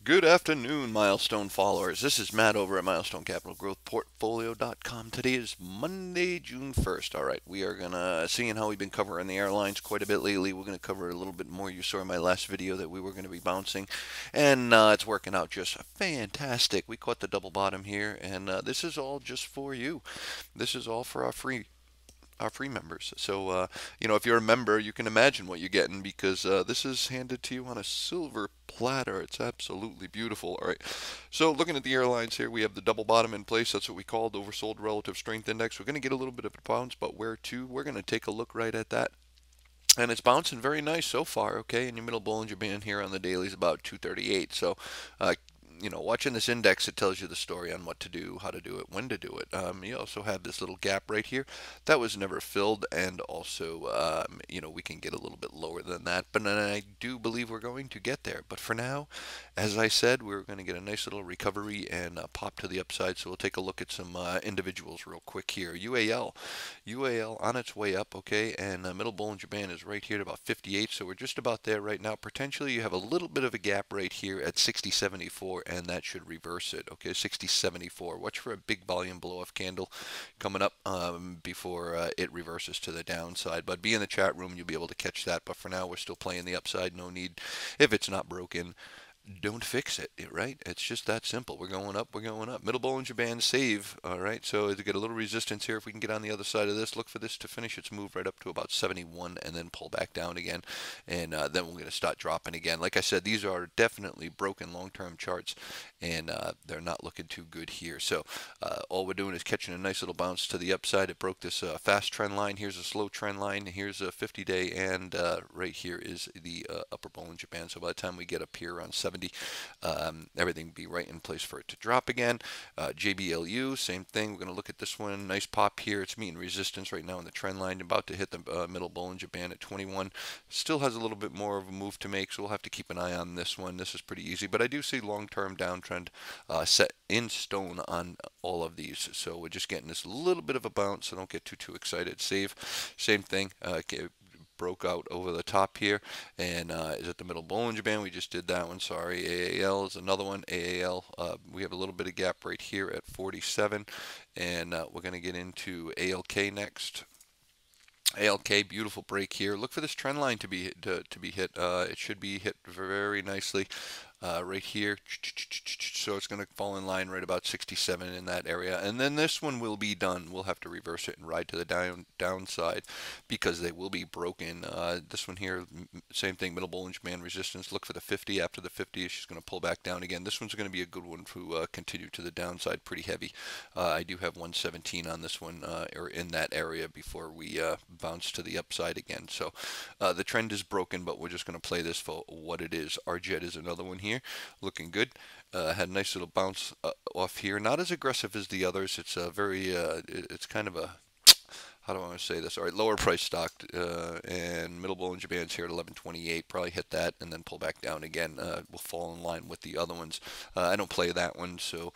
Good afternoon, Milestone followers. This is Matt over at Milestone Capital Growth Portfolio.com. Today is Monday, June 1st. All right, we are going to, seeing how we've been covering the airlines quite a bit lately, we're going to cover a little bit more. You saw in my last video that we were going to be bouncing, and it's working out just fantastic. We caught the double bottom here, and this is all just for you. This is all for our free members. So, if you're a member, you can imagine what you're getting because this is handed to you on a silver platter. It's absolutely beautiful. All right. So, looking at the airlines here, we have the double bottom in place. That's what we call the oversold relative strength index. We're going to get a little bit of a bounce, but where to? We're going to take a look right at that. And it's bouncing very nice so far, okay? And your middle Bollinger Band here on the daily is about 238. So, watching this index, it tells you the story on what to do, how to do it, when to do it. You also have this little gap right here that was never filled, and also, we can get a little bit lower than that. But then I do believe we're going to get there. But for now, as I said, we're going to get a nice little recovery and pop to the upside. So we'll take a look at some individuals real quick here. UAL on its way up, okay, and middle Bollinger Band is right here at about 58, so we're just about there right now. Potentially you have a little bit of a gap right here at 60.74, and that should reverse it, okay, 60.74. Watch for a big volume blow-off candle coming up before it reverses to the downside, but be in the chat room, you'll be able to catch that. But for now, we're still playing the upside. No need, if it's not broken, don't fix it, right? It's just that simple. We're going up, we're going up. Middle Bollinger Band save, all right? So to get a little resistance here, if we can get on the other side of this, look for this to finish its move right up to about 71 and then pull back down again. And then we're going to start dropping again. Like I said, these are definitely broken long-term charts, and they're not looking too good here. So all we're doing is catching a nice little bounce to the upside. It broke this fast trend line. Here's a slow trend line. Here's a 50-day, and right here is the upper Bollinger Band. So by the time we get up here around 70, everything be right in place for it to drop again. JBLU, same thing. We're going to look at this one. Nice pop here. It's meeting resistance right now in the trend line. About to hit the middle Bollinger Band at 21. Still has a little bit more of a move to make, so we'll have to keep an eye on this one. This is pretty easy, but I do see long-term downtrend set in stone on all of these. So we're just getting this little bit of a bounce, so don't get too excited. Save, same thing. Broke out over the top here, and is at the middle Bollinger Band. We just did that one, sorry. AAL is another one. AAL, we have a little bit of gap right here at 47, and we're going to get into ALK next. ALK, beautiful break here. Look for this trend line to be hit. It should be hit very nicely right here. So it's going to fall in line right about 67 in that area. And then this one will be done. We'll have to reverse it and ride to the downside because they will be broken. This one here, same thing, middle Bollinger Band resistance. Look for the 50. After the 50, she's going to pull back down again. This one's going to be a good one to continue to the downside, pretty heavy. I do have 117 on this one, or in that area before we bounce to the upside again. So the trend is broken, but we're just going to play this for what it is. RJet is another one here, looking good. Had a nice little bounce off here. Not as aggressive as the others. It's a very, it's kind of a, how do I want to say this? All right, lower price stock, and middle Bollinger Band's here at 1128. Probably hit that and then pull back down again. Will fall in line with the other ones. I don't play that one, so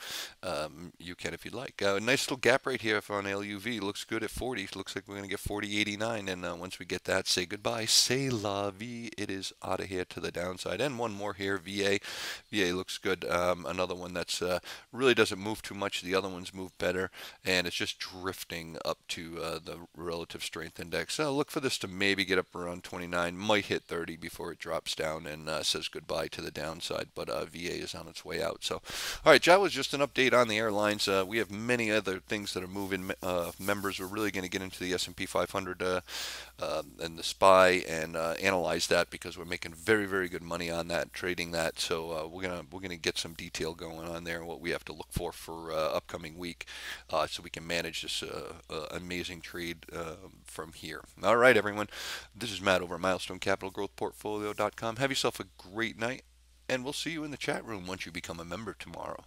you can if you'd like. Nice little gap right here on LUV. Looks good at 40. Looks like we're going to get 40.89, and once we get that, say goodbye. Say la vie. It is out of here to the downside. And one more here, VA. VA looks good. Another one that's really doesn't move too much. The other ones move better, and it's just drifting up to the relative strength index. Look for this to maybe get up around 29, might hit 30 before it drops down and says goodbye to the downside, but VA is on its way out. So, all right, that was just an update on the airlines. We have many other things that are moving. Members are really going to get into the S&P 500 and the SPY and analyze that because we're making very good money on that, trading that. So we're gonna get some detail going on there and what we have to look for upcoming week, so we can manage this amazing trade from here. All right, everyone. This is Matt over at Milestone Capital Growth Portfolio.com. Have yourself a great night, and we'll see you in the chat room once you become a member tomorrow.